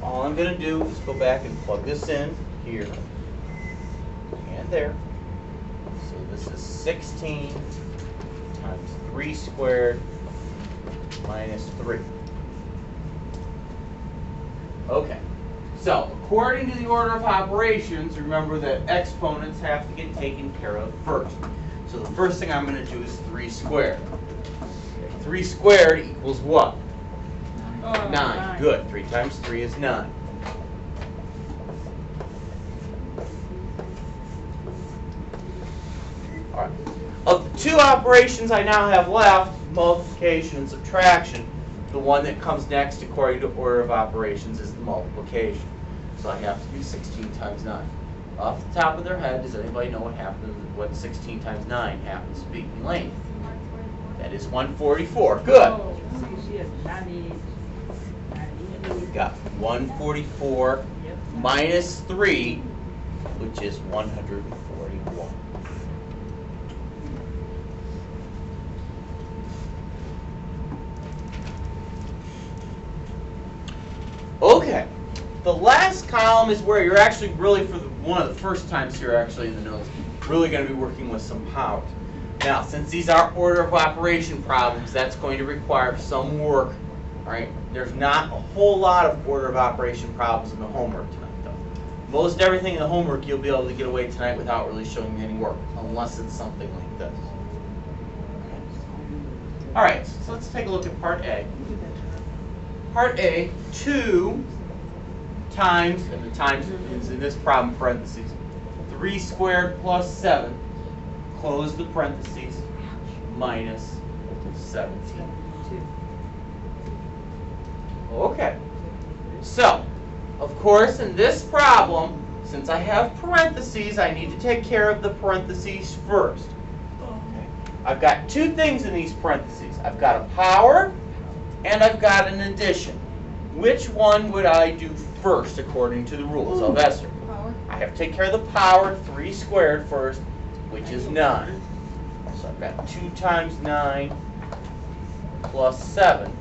all I'm going to do is go back and plug this in here and there. So this is 16 times 3 squared minus 3. Okay, so according to the order of operations, remember that exponents have to get taken care of first. So the first thing I'm going to do is 3 squared. 3 squared equals what? 9. Good. 3 times 3 is 9. All right. Of the two operations I now have left, multiplication and subtraction, the one that comes next according to order of operations is the multiplication. So I have to do 16 times 9. Off the top of their head, does anybody know what 16 times 9 happens to be in length? That is 144. Good. We've got 144 minus 3, which is 141. Okay, the last column is where you're actually really, for one of the first times here actually in the notes, really going to be working with some powers. Now, since these are order of operation problems, that's going to require some work. All right, there's not a whole lot of order of operation problems in the homework tonight, though. Most everything in the homework you'll be able to get away tonight without really showing any work, unless it's something like this. Okay. All right, so let's take a look at part A. Part A, 2 times, and the times is in this problem parentheses, 3 squared plus 7, close the parentheses, minus 17. Okay, so, of course, in this problem, since I have parentheses, I need to take care of the parentheses first. Okay. I've got two things in these parentheses. I've got a power, and I've got an addition. Which one would I do first according to the rules of ESSER? I have to take care of the power, 3 squared first, which is 9. So I've got 2 times 9 plus 7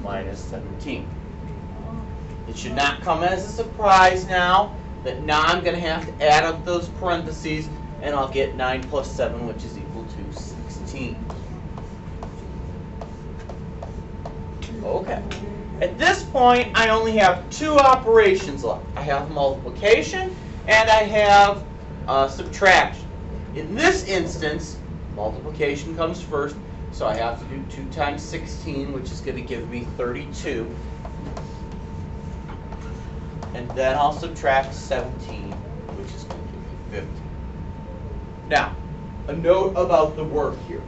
minus 17. It should not come as a surprise now that now I'm going to have to add up those parentheses, and I'll get 9 plus 7, which is equal to 16. Okay. At this point, I only have 2 operations left. I have multiplication and I have subtraction. In this instance, multiplication comes first, so I have to do 2 times 16, which is going to give me 32. And then I'll subtract 17, which is going to give me 50. Now, a note about the work here.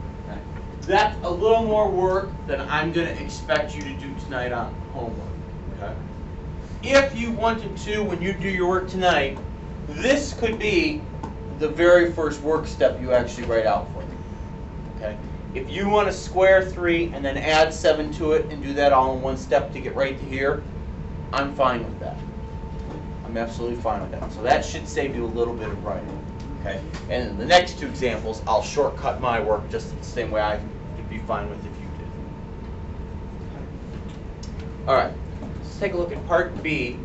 That's a little more work than I'm going to expect you to do tonight on homework. Okay? If you wanted to, when you do your work tonight, this could be the very first work step you actually write out for me. Okay? If you want to square 3 and then add 7 to it and do that all in one step to get right to here, I'm fine with that. I'm absolutely fine with that. So that should save you a little bit of writing. Okay? And in the next 2 examples, I'll shortcut my work just the same way I would be fine with if you did. All right, let's take a look at part B,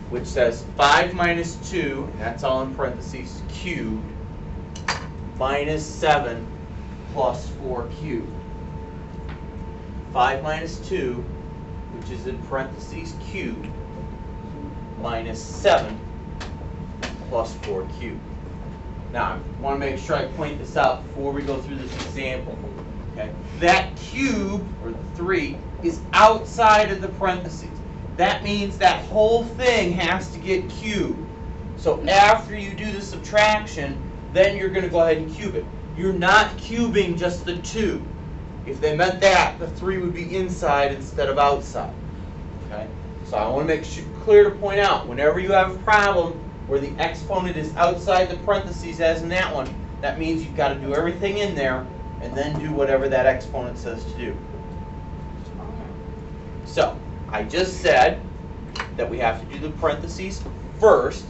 which says 5 minus 2, and that's all in parentheses, cubed, minus 7 plus 4 cubed. 5 minus 2, which is in parentheses, cubed, minus 7 plus 4 cubed. Now, I want to make sure I point this out before we go through this example. Okay? That cube, or the 3, is outside of the parentheses. That means that whole thing has to get cubed. So after you do the subtraction, then you're going to go ahead and cube it. You're not cubing just the 2. If they meant that, the 3 would be inside instead of outside. Okay? So I want to make sure clear to point out, whenever you have a problem where the exponent is outside the parentheses, as in that one, that means you've got to do everything in there and then do whatever that exponent says to do. So, I just said that we have to do the parentheses first.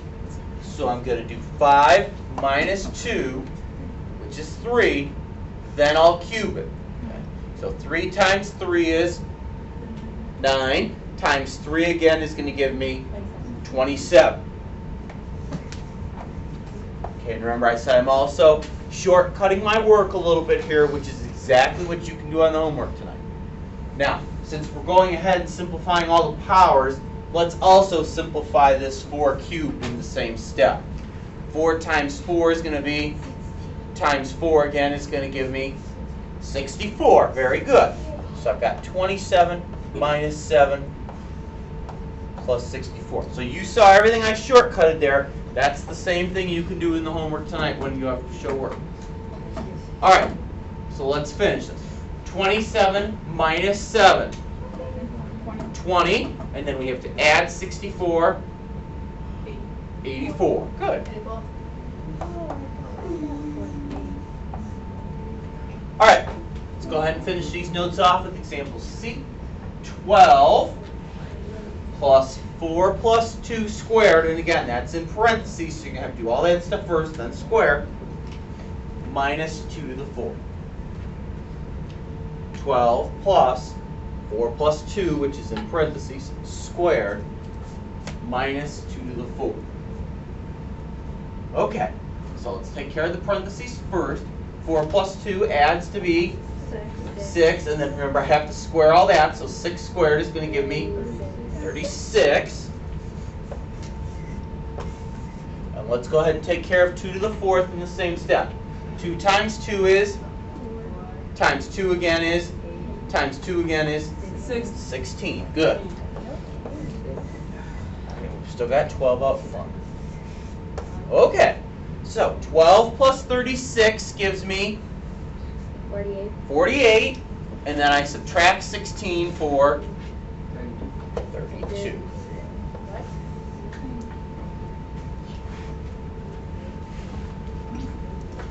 So I'm going to do 5 minus 2, which is 3. Then I'll cube it. Okay. So 3 times 3 is 9. times 3 again is going to give me 27. Okay, and remember I said I'm also shortcutting my work a little bit here, which is exactly what you can do on the homework tonight. Now, since we're going ahead and simplifying all the powers, let's also simplify this 4 cubed in the same step. 4 times 4 is going to be, times 4 again is going to give me 64. Very good. So I've got 27 minus 7 plus 64. So you saw everything I shortcutted there. That's the same thing you can do in the homework tonight when you have to show work. All right, so let's finish this. 27 minus 7. 20, and then we have to add 64. 84. Good. All right, let's go ahead and finish these notes off with example C. 12 plus 4 plus 2 squared, and again, that's in parentheses, so you're going to have to do all that stuff first, then square, minus 2 to the 4. 12 plus 4 plus 2, which is in parentheses, squared, minus 2 to the 4. Okay, so let's take care of the parentheses first. 4 plus 2 adds to be 6, and then remember I have to square all that, so 6 squared is going to give me 36. And let's go ahead and take care of 2 to the 4th in the same step. 2 times 2 is, times 2 again is, times 2 again is 16. Good. Okay, we've still got 12 out front. Okay, so 12 plus 36 gives me 48, and then I subtract 16 for 32.